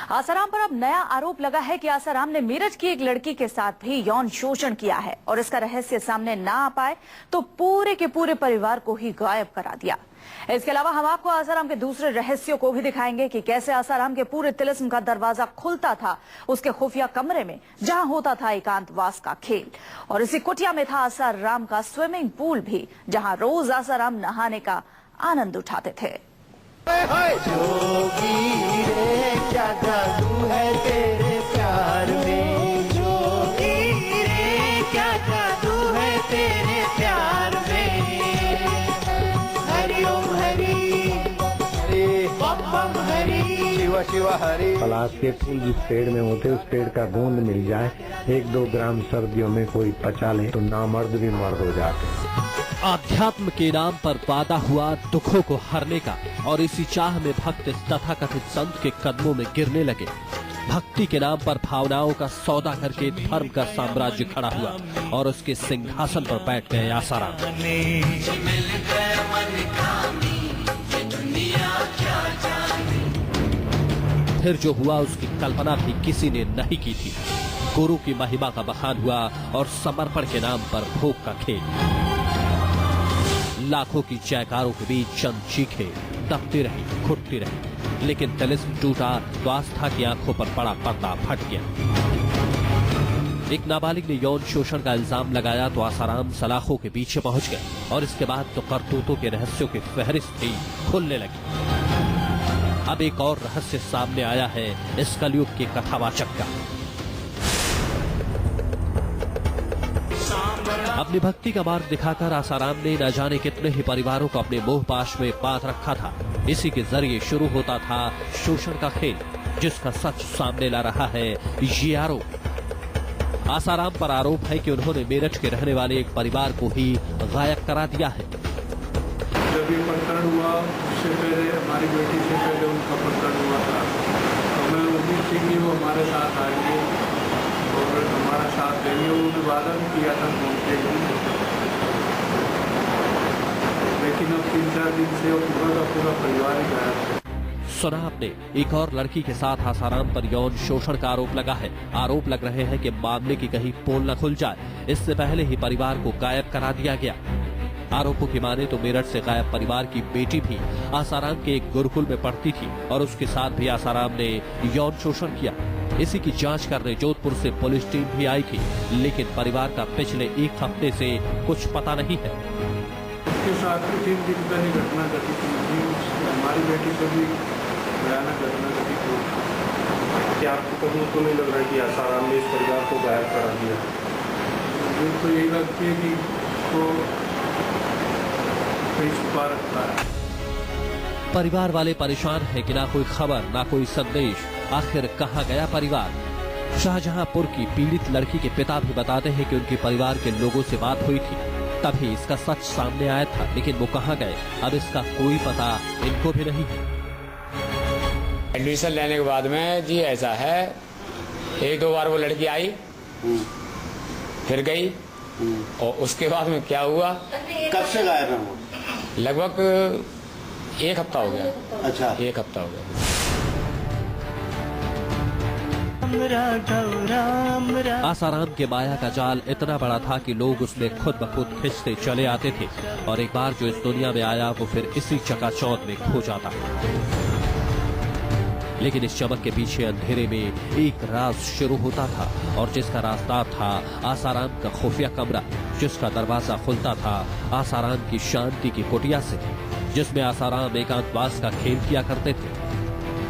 आसाराम पर अब नया आरोप लगा है कि आसाराम ने मेरठ की एक लड़की के साथ भी यौन शोषण किया है और इसका रहस्य सामने ना आ पाए तो पूरे के पूरे परिवार को ही गायब करा दिया। इसके अलावा हम आपको आसाराम के दूसरे रहस्यों को भी दिखाएंगे कि कैसे आसाराम के पूरे तिलिस्म का दरवाजा खुलता था उसके खुफिया कमरे में, जहां होता था एकांतवास का खेल, और इसी कुटिया में था आसाराम का स्विमिंग पूल भी, जहां रोज आसाराम नहाने का आनंद उठाते थे। क्या जादू है तेरे प्यार में, जोगी रे क्या जादू है तेरे प्यार में। हरि ओम हरि बम हरि शिव शिव हरि। पलाश के फूल जिस पेड़ में होते उस पेड़ का गोंद मिल जाए, 1-2 ग्राम सर्दियों में कोई पचा ले तो नामर्द भी मर्द हो जाते। आध्यात्म के नाम पर वादा हुआ दुखों को हरने का, और इसी चाह में भक्त इस तथाकथित संत के कदमों में गिरने लगे। भक्ति के नाम पर भावनाओं का सौदा करके धर्म का साम्राज्य खड़ा हुआ और उसके सिंहासन पर बैठ गए आसाराम। फिर जो हुआ उसकी कल्पना भी किसी ने नहीं की थी। गुरु की महिमा का बखान हुआ और समर्पण के नाम पर भोग का खेल। लाखों की जयकारों के बीच चंद चीखें दबती रही, घुटती रही, लेकिन तिलिस्म टूटा तो आस्था की आंखों पर बड़ा पर्दा फट गया। एक नाबालिग ने यौन शोषण का इल्जाम लगाया तो आसाराम सलाखों के पीछे पहुंच गए, और इसके बाद तो करतूतों के रहस्यों की फहरिस्त ही खुलने लगी। अब एक और रहस्य सामने आया है इस कलयुग के कथावाचक का। अपनी भक्ति का मार्ग दिखाकर आसाराम ने न जाने कितने ही परिवारों को अपने मोह पाश में बांध रखा था। इसी के जरिए शुरू होता था शोषण का खेल, जिसका सच सामने ला रहा है ये आरोप। आसाराम पर आरोप है कि उन्होंने मेरठ के रहने वाले एक परिवार को ही गायब करा दिया है। जब ये प्रकरण हुआ उससे पहले हमारी बेटी से पहले उनका प्रकरण हुआ था, तो मैं उम्मीद थी कि वो हमारे साथ आएंगे और हमारा साथ देंगे। उन्होंने वादा भी किया था पहुँचने के लिए, लेकिन अब 3-4 दिन से पूरा का पूरा परिवार ही गायब है। सुना आपने, एक और लड़की के साथ आसाराम पर यौन शोषण का आरोप लगा है। आरोप लग रहे हैं कि मामले की कहीं पोल न खुल जाए, इससे पहले ही परिवार को गायब करा दिया गया। आरोपों की माने तो मेरठ से गायब परिवार की बेटी भी आसाराम के एक गुरुकुल में पढ़ती थी और उसके साथ भी आसाराम ने यौन शोषण किया। इसी की जांच करने जोधपुर से पुलिस टीम भी आई थी, लेकिन परिवार का पिछले 1 हफ्ते से कुछ पता नहीं है। उसके साथ 3 दिन पहले घटना घटित हुई, हमारी बेटी से भी भयानक घटना घटित हुई। क्या आपको कहीं तो नहीं लग रहा है कि आसाराम ने इस परिवार को गायब करा दिया? मुझे तो यही लगती है कि वो कहीं छुपा रखता है। परिवार वाले परेशान हैं कि ना कोई खबर, ना कोई संदेश। आखिर कहाँ गया परिवार? शाहजहांपुर की पीड़ित लड़की के पिता भी बताते हैं कि उनके परिवार के लोगों से बात हुई थी, तभी इसका सच सामने आया था, लेकिन वो कहाँ गए अब इसका कोई पता इनको भी नहीं है। एडमिशन लेने के बाद में जी ऐसा है, 1-2 बार वो लड़की आई, फिर गई, और उसके बाद में क्या हुआ? कब से गायब है वो? लगभग 1 हफ्ता हो गया। अच्छा, 1 हफ्ता हो गया। आसाराम के माया का जाल इतना बड़ा था कि लोग उसमें खुद ब खुद खिंचते चले आते थे, और एक बार जो इस दुनिया में आया वो फिर इसी चकाचौंध में खो जाता। लेकिन इस चमक के पीछे अंधेरे में एक राज शुरू होता था, और जिसका रास्ता था आसाराम का खुफिया कमरा, जिसका दरवाजा खुलता था आसाराम की शांति की कुटिया से, जिसमें आसाराम एकांतवास का खेल किया करते थे।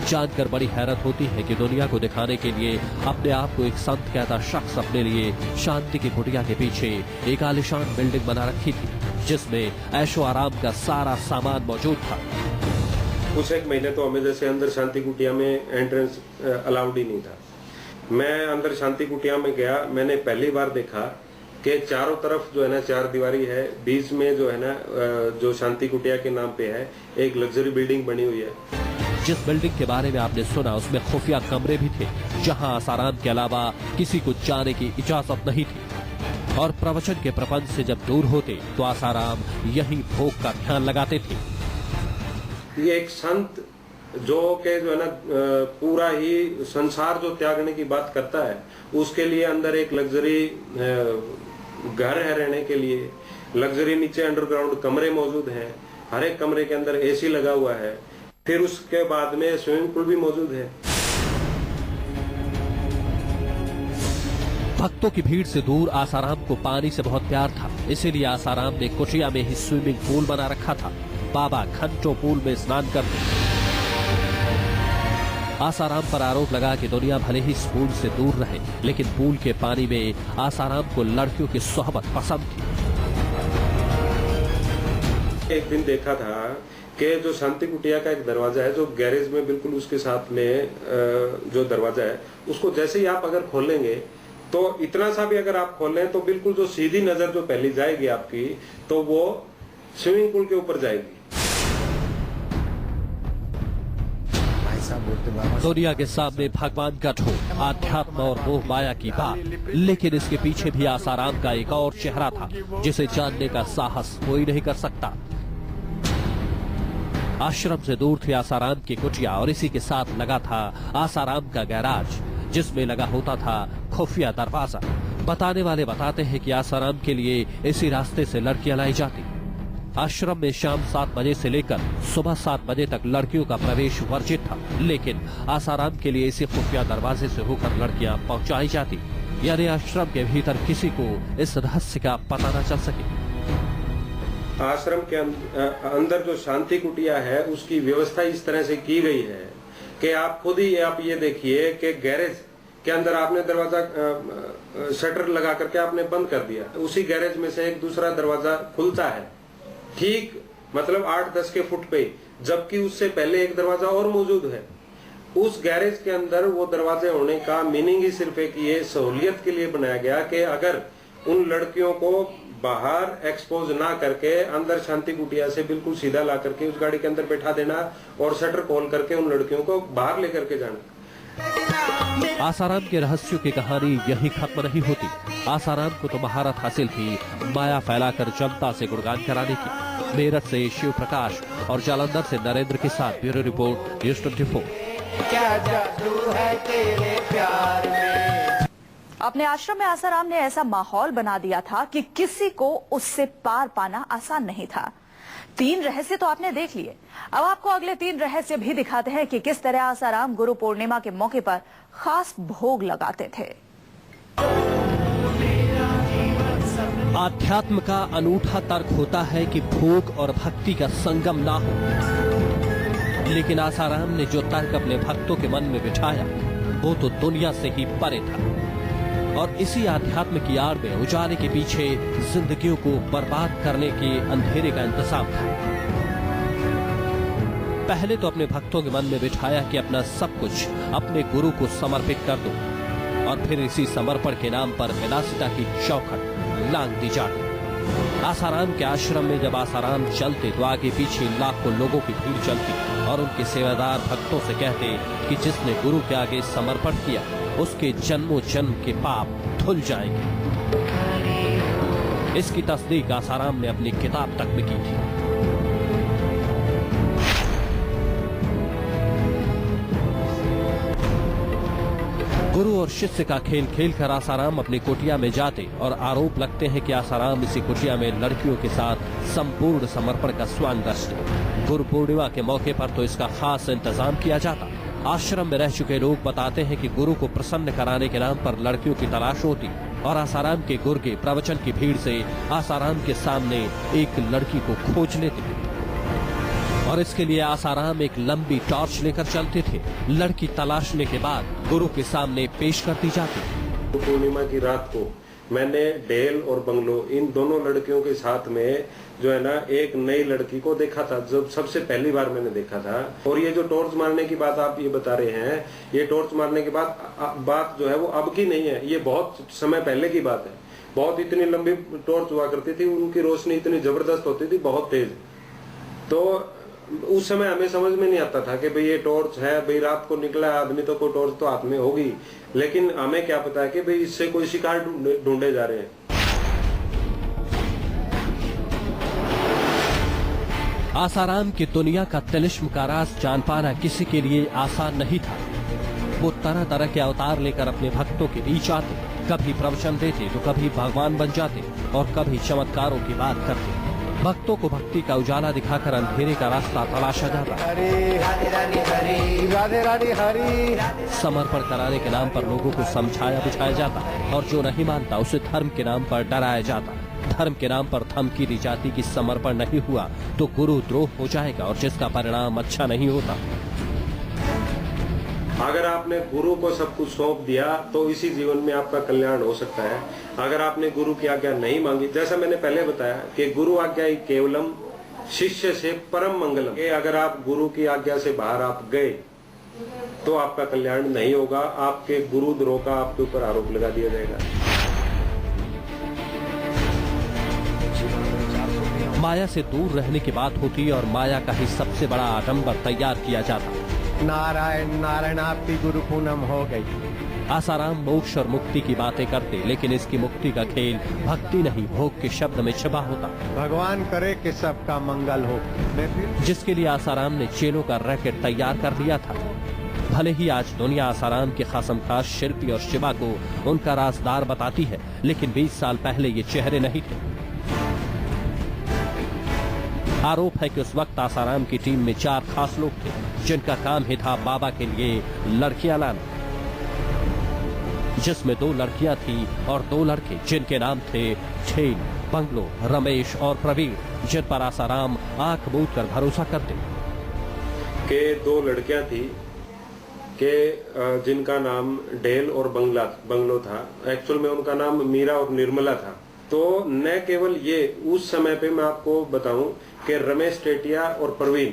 जानकर बड़ी हैरत होती है कि दुनिया को दिखाने के लिए अपने आप को एक संत कहता शख्स अपने लिए शांति की कुटिया के पीछे एक आलिशान बिल्डिंग बना रखी थी, जिसमें ऐशो आराम का सारा सामान मौजूद था। कुछ 1 महीने तो हमें जैसे अंदर शांति कुटिया में एंट्रेंस अलाउड ही नहीं था। मैं अंदर शांति कुटिया में गया, मैंने पहली बार देखा कि चारों तरफ जो है ना 4 दीवारी है, बीच में जो है ना जो शांति कुटिया के नाम पे है एक लग्जरी बिल्डिंग बनी हुई है। जिस बिल्डिंग के बारे में आपने सुना उसमें खुफिया कमरे भी थे, जहां आसाराम के अलावा किसी को जाने की इजाजत नहीं थी, और प्रवचन के प्रपंच से जब दूर होते तो आसाराम यही भोग का ध्यान लगाते थे। ये एक संत जो के जो है ना पूरा ही संसार जो त्यागने की बात करता है, उसके लिए अंदर एक लग्जरी घर है रहने के लिए, लग्जरी नीचे अंडरग्राउंड कमरे मौजूद हैं, हर एक कमरे के अंदर एसी लगा हुआ है, फिर उसके बाद में स्विमिंग पूल भी मौजूद है। भक्तों की भीड़ से दूर आसाराम को पानी से बहुत प्यार था, इसीलिए आसाराम ने कुटिया में ही स्विमिंग पूल बना रखा था। बाबा घंटों पूल में स्नान करते। आसाराम पर आरोप लगा कि दुनिया भले ही इस पूल से दूर रहे, लेकिन पूल के पानी में आसाराम को लड़कियों की सोहबत पसंद थी। एक दिन देखा था कि जो शांति कुटिया का एक दरवाजा है, जो गैरेज में बिल्कुल उसके साथ में जो दरवाजा है, उसको जैसे ही आप अगर खोलेंगे तो इतना सा भी अगर आप खोलें तो बिल्कुल जो सीधी नजर जो पहली जाएगी आपकी, तो वो स्विमिंग पूल के ऊपर जाएगी। दुनिया के सामने भगवान का ढोंग, आध्यात्म और मोह माया की बात, लेकिन इसके पीछे भी आसाराम का एक और चेहरा था जिसे जानने का साहस कोई नहीं कर सकता। आश्रम से दूर थी आसाराम की कुटिया और इसी के साथ लगा था आसाराम का गैराज, जिसमें लगा होता था खुफिया दरवाजा। बताने वाले बताते हैं कि आसाराम के लिए इसी रास्ते से लड़कियां लाई जाती। आश्रम में शाम 7 बजे से लेकर सुबह 7 बजे तक लड़कियों का प्रवेश वर्जित था, लेकिन आसाराम के लिए इसी खुफिया दरवाजे से होकर लड़कियां पहुंचाई जाती, यानी आश्रम के भीतर किसी को इस रहस्य का पता न चल सके। आश्रम के अंदर जो शांति कुटिया है, उसकी व्यवस्था इस तरह से की गई है कि आप खुद ही आप ये देखिए कि गैरेज के अंदर आपने दरवाजा शटर लगा करके आपने बंद कर दिया, उसी गैरेज में से एक दूसरा दरवाजा खुलता है, ठीक मतलब 8-10 के फुट पे, जबकि उससे पहले एक दरवाजा और मौजूद है। उस गैरेज के अंदर वो दरवाजे होने का मीनिंग ही सिर्फ एक ये सहूलियत के लिए बनाया गया कि अगर उन लड़कियों को बाहर एक्सपोज ना करके अंदर शांति कुटिया से बिल्कुल सीधा ला करके उस गाड़ी के अंदर बैठा देना और शटर खोल करके उन लड़कियों को बाहर लेकर के जाना। आसाराम के रहस्यों की कहानी यही खत्म नहीं होती। आसाराम को तो महारत हासिल थी माया फैलाकर जनता से गुणगान कराने की। मेरठ से शिव प्रकाश और जालंधर से नरेंद्र के साथ ब्यूरो रिपोर्ट न्यूज़ 24। क्या जादू है तेरे प्यार में। अपने आश्रम में आसाराम ने ऐसा माहौल बना दिया था कि किसी को उससे पार पाना आसान नहीं था। 3 रहस्य तो आपने देख लिए, अब आपको अगले 3 रहस्य भी दिखाते हैं कि किस तरह आसाराम गुरु पूर्णिमा के मौके पर खास भोग लगाते थे। आध्यात्म का अनूठा तर्क होता है कि भोग और भक्ति का संगम ना हो, लेकिन आसाराम ने जो तर्क अपने भक्तों के मन में बिठाया वो तो दुनिया से ही परे था, और इसी आध्यात्म की आड़ में उजाले के पीछे जिंदगियों को बर्बाद करने के अंधेरे का इंतजाम था। पहले तो अपने भक्तों के मन में बिठाया कि अपना सब कुछ अपने गुरु को समर्पित कर दो, और फिर इसी समर्पण के नाम पर विलासिता की चौखट लांग दी जाती। आसाराम के आश्रम में जब आसाराम चलते तो आगे पीछे लाखों लोगों की भीड़ चलती और उनके सेवादार भक्तों से कहते कि जिसने गुरु के आगे समर्पण किया उसके जन्मों जन्म के पाप धुल जाएंगे। इसकी तस्दीक आसाराम ने अपनी किताब तक में की थी। गुरु और शिष्य का खेल खेल कर आसाराम अपनी कुटिया में जाते और आरोप लगते हैं कि आसाराम इसी कुटिया में लड़कियों के साथ संपूर्ण समर्पण का स्वांग दर्शते। गुरु पूर्णिमा के मौके पर तो इसका खास इंतजाम किया जाता। आश्रम में रह चुके लोग बताते हैं कि गुरु को प्रसन्न कराने के नाम पर लड़कियों की तलाश होती और आसाराम के गुरु के प्रवचन की भीड़ से आसाराम के सामने एक लड़की को खोज लेते थे, और इसके लिए आसाराम एक लंबी टॉर्च लेकर चलते थे। लड़की तलाशने के बाद गुरु के सामने पेश कर दी जाती। पूर्णिमा की रात को मैंने डेल और बंगलो इन दोनों लड़कियों के साथ में जो है ना एक नई लड़की को देखा था, जब सबसे पहली बार मैंने देखा था। और ये जो टॉर्च मारने की बात आप ये बता रहे हैं, ये टॉर्च मारने के बाद बात जो है वो अब की नहीं है, ये बहुत समय पहले की बात है। बहुत इतनी लंबी टॉर्च हुआ करती थी, उनकी रोशनी इतनी जबरदस्त होती थी, बहुत तेज। तो उस समय हमें समझ में नहीं आता था कि भाई ये टॉर्च है, भाई रात को निकला आदमी तो कोई टॉर्च तो हाथ में होगी, लेकिन हमें क्या पता है कि भाई इससे कोई शिकार ढूंढे जा रहे हैं। आसाराम की दुनिया का तिलिस्म का राज जान पाना किसी के लिए आसान नहीं था। वो तरह तरह के अवतार लेकर अपने भक्तों के बीच आते, कभी प्रवचन देते तो कभी भगवान बन जाते और कभी चमत्कारों की बात करते। भक्तों को भक्ति का उजाला दिखाकर अंधेरे का रास्ता तलाशा जाता। राधे राधे हरी। समर्पण कराने के नाम पर लोगों को समझाया बुझाया जाता और जो नहीं मानता उसे धर्म के नाम पर डराया जाता। धर्म के नाम पर धमकी दी जाती कि समर्पण नहीं हुआ तो गुरु द्रोह हो जाएगा और जिसका परिणाम अच्छा नहीं होता। अगर आपने गुरु को सब कुछ सौंप दिया तो इसी जीवन में आपका कल्याण हो सकता है। अगर आपने गुरु की आज्ञा नहीं मांगी, जैसा मैंने पहले बताया कि गुरु आज्ञा ही केवलम शिष्य से परम मंगलम, कि अगर आप गुरु की आज्ञा से बाहर आप गए तो आपका कल्याण नहीं होगा। आपके गुरु द्रोह का आपके ऊपर आरोप लगा दिया जाएगा। माया से दूर रहने की बात होती और माया का ही सबसे बड़ा आडंबर तैयार किया जाता। नारायण नारायण आपकी गुरु पूनम हो गई। आसाराम मोक्ष और मुक्ति की बातें करते, लेकिन इसकी मुक्ति का खेल भक्ति नहीं भोग के शब्द में छिपा होता। भगवान करे कि सबका मंगल हो। जिसके लिए आसाराम ने चेलों का रैकेट तैयार कर लिया था। भले ही आज दुनिया आसाराम के खासमखास शिल्पी और शिवा को उनका राजदार बताती है, लेकिन 20 साल पहले ये चेहरे नहीं थे। आरोप है कि उस वक्त आसाराम की टीम में 4 खास लोग थे जिनका काम ही था बाबा के लिए लड़कियां लाना, जिसमें 2 लड़कियां थी और 2 लड़के जिनके नाम थे ठेन, बंगलो, रमेश और प्रवीण, जिन पर आसाराम आंख मूंद कर भरोसा करते। के 2 लड़कियां थी के जिनका नाम ढेल और बंगलो था। एक्चुअल में उनका नाम मीरा और निर्मला था। तो न केवल ये, उस समय पे मैं आपको बताऊं कि रमेश टेटिया और प्रवीण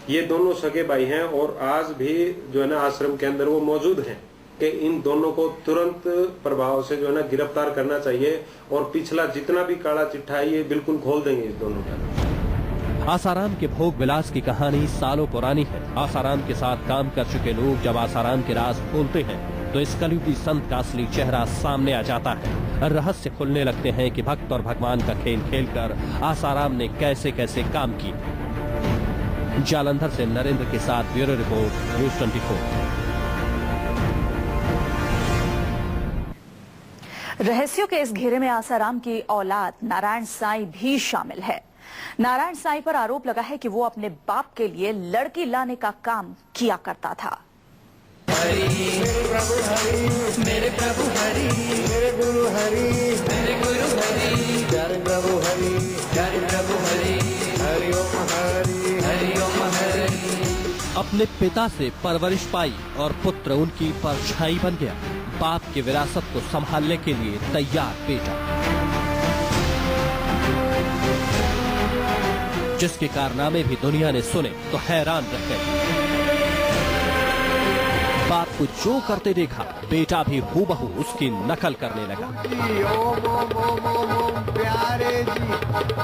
ये दोनों सगे भाई हैं और आज भी जो है ना आश्रम के अंदर वो मौजूद हैं कि इन दोनों को तुरंत प्रभाव से जो है ना गिरफ्तार करना चाहिए और पिछला जितना भी काला चिट्ठा है ये बिल्कुल खोल देंगे इस दोनों का। आसाराम के भोग विलास की कहानी सालों पुरानी है। आसाराम के साथ काम कर चुके लोग जब आसाराम के राज खोलते हैं तो इस कलयुगी संत का असली चेहरा सामने आ जाता है। रहस्य खुलने लगते हैं कि भक्त और भगवान का खेल खेलकर आसाराम ने कैसे कैसे काम किए। जालंधर से नरेंद्र के साथ ब्यूरो रिपोर्ट, न्यूज़ 24। रहस्यों के इस घेरे में आसाराम की औलाद नारायण साईं भी शामिल है। नारायण साईं पर आरोप लगा है कि वो अपने बाप के लिए लड़की लाने का काम किया करता था। मेरे प्रभु हरि, मेरे प्रभु हरि, मेरे गुरु हरि, मेरे गुरु हरि, प्यारे प्रभु हरि, प्यारे प्रभु हरि, हरि ओम हरि, हरि ओम हरि। अपने पिता से परवरिश पाई और पुत्र उनकी परछाई बन गया। बाप की विरासत को संभालने के लिए तैयार बेटा, जिसके कारनामे भी दुनिया ने सुने तो हैरान रह गए। बाप को जो करते देखा बेटा भी हूबहू उसकी नकल करने लगा। ओम ओम ओम ओम ओम प्यारे जी,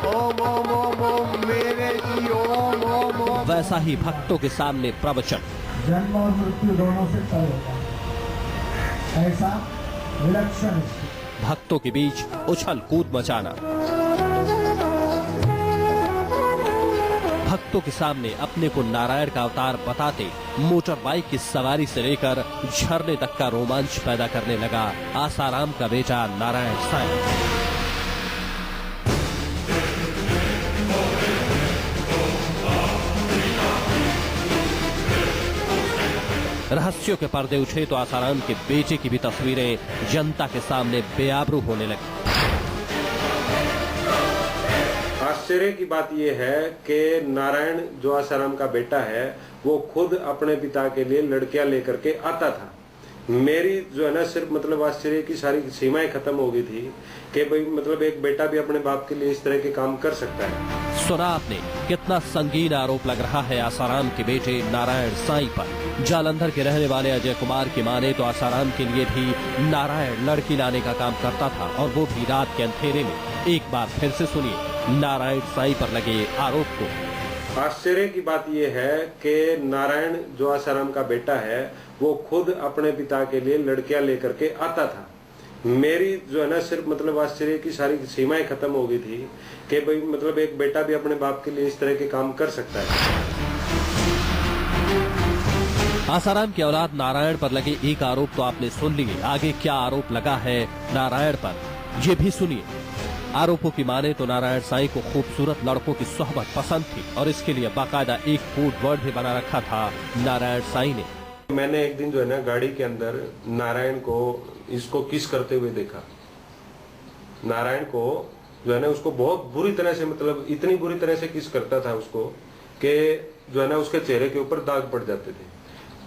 ओम ओम ओम ओम मेरे जी, ओम ओम ओम। वैसा ही भक्तों के सामने प्रवचन। जन्म और मृत्यु दोनों से तय होता है, ऐसा विलक्षण। भक्तों के बीच उछल कूद मचाना। भक्तों के सामने अपने को नारायण का अवतार बताते मोटर बाइक की सवारी से लेकर झरने तक का रोमांच पैदा करने लगा आसाराम का बेटा नारायण साईं। रहस्यों के पर्दे उठे तो आसाराम के बेटे की भी तस्वीरें जनता के सामने बेआबरू होने लगी। आश्चर्य की बात यह है कि नारायण जो आसाराम का बेटा है वो खुद अपने पिता के लिए लड़कियां लेकर के आता था। मेरी जो है ना सिर्फ मतलब आश्चर्य की सारी सीमाएं खत्म हो गई थी कि भाई मतलब एक बेटा भी अपने बाप के लिए इस तरह के काम कर सकता है। सुना आपने कितना संगीन आरोप लग रहा है आसाराम के बेटे नारायण साईं पर। जालंधर के रहने वाले अजय कुमार की माने तो आसाराम के लिए भी नारायण लड़की लाने का काम करता था और वो भी रात के अंधेरे में। एक बार फिर से सुनिए नारायण साईं पर लगे आरोप को। आश्चर्य की बात यह है कि नारायण जो आसाराम का बेटा है वो खुद अपने पिता के लिए लड़कियां लेकर के आता था। मेरी जो है ना सिर्फ मतलब आश्चर्य की सारी सीमाएं खत्म हो गई थी कि भाई मतलब एक बेटा भी अपने बाप के लिए इस तरह के काम कर सकता है। आसाराम की औलाद नारायण पर लगे एक आरोप तो आपने सुन लिए, आगे क्या आरोप लगा है नारायण पर ये भी सुनिए। आरोपों की माने तो नारायण साईं को खूबसूरत लड़कों की सोहबत पसंद थी और इसके लिए बाकायदा एक कोड वर्ड भी बना रखा था नारायण साईं ने। मैंने एक दिन जो है ना गाड़ी के अंदर नारायण को इसको किस करते हुए देखा। नारायण को जो है ना उसको बहुत बुरी तरह से मतलब इतनी बुरी तरह से किस करता था उसको कि जो है ना उसके चेहरे के ऊपर दाग पड़ जाते थे।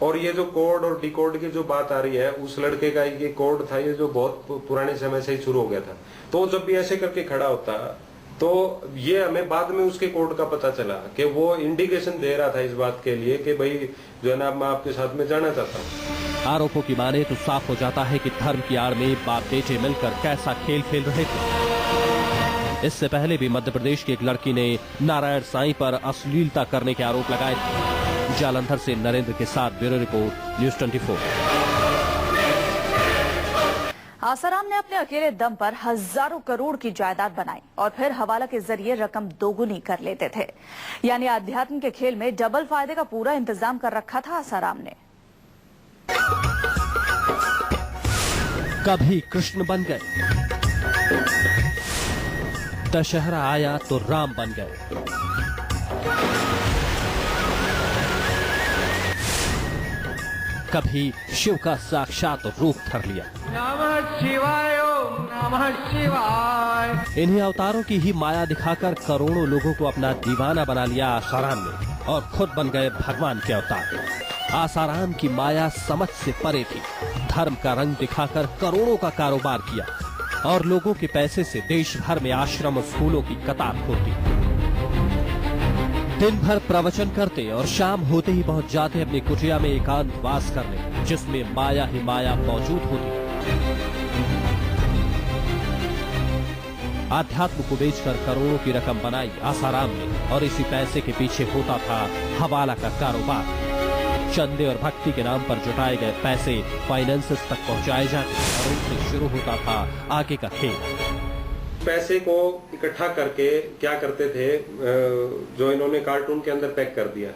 और ये जो कोड और डिकोड की जो बात आ रही है, उस लड़के का ये कोड था ये जो बहुत पुराने समय से ही शुरू हो गया था। तो जब भी ऐसे करके खड़ा होता तो ये हमें बाद में उसके कोड का पता चला कि वो इंडिकेशन दे रहा था इस बात के लिए कि भाई जो है ना मैं आपके साथ में जाना चाहता हूँ। आरोपों की माने तो साफ हो जाता है कि धर्म की आड़ में बाप बेटे मिलकर कैसा खेल खेल रहे थे। इससे पहले भी मध्य प्रदेश की एक लड़की ने नारायण साईं पर अश्लीलता करने के आरोप लगाए थे। जालंधर से नरेंद्र के साथ ब्यूरो रिपोर्ट, न्यूज़ 24। आसाराम ने अपने अकेले दम पर हजारों करोड़ की जायदाद बनाई और फिर हवाला के जरिए रकम दोगुनी कर लेते थे। यानी आध्यात्म के खेल में डबल फायदे का पूरा इंतजाम कर रखा था आसाराम ने। कभी कृष्ण बन गए, दशहरा आया तो राम बन गए, कभी शिव का साक्षात रूप धर लिया। नमः शिवाय, ओम नमः शिवाय। इन्हीं अवतारों की ही माया दिखाकर करोड़ों लोगों को अपना दीवाना बना लिया आसाराम ने और खुद बन गए भगवान के अवतार। आसाराम की माया समझ से परे थी। धर्म का रंग दिखाकर करोड़ों का कारोबार किया और लोगों के पैसे से देश भर में आश्रम और स्कूलों की कतार खोलती। दिन भर प्रवचन करते और शाम होते ही पहुंच जाते अपनी कुटिया में एकांतवास करने, जिसमें माया ही माया मौजूद होती। आध्यात्म को बेचकर करोड़ों की रकम बनाई आसाराम ने और इसी पैसे के पीछे होता था हवाला का कारोबार। चंदे और भक्ति के नाम पर जुटाए गए पैसे फाइनेंसेस तक पहुंचाए जाते और उनसे शुरू होता था आगे का खेल। पैसे को इकट्ठा करके क्या करते थे, जो इन्होंने कार्टून के अंदर पैक कर दिया।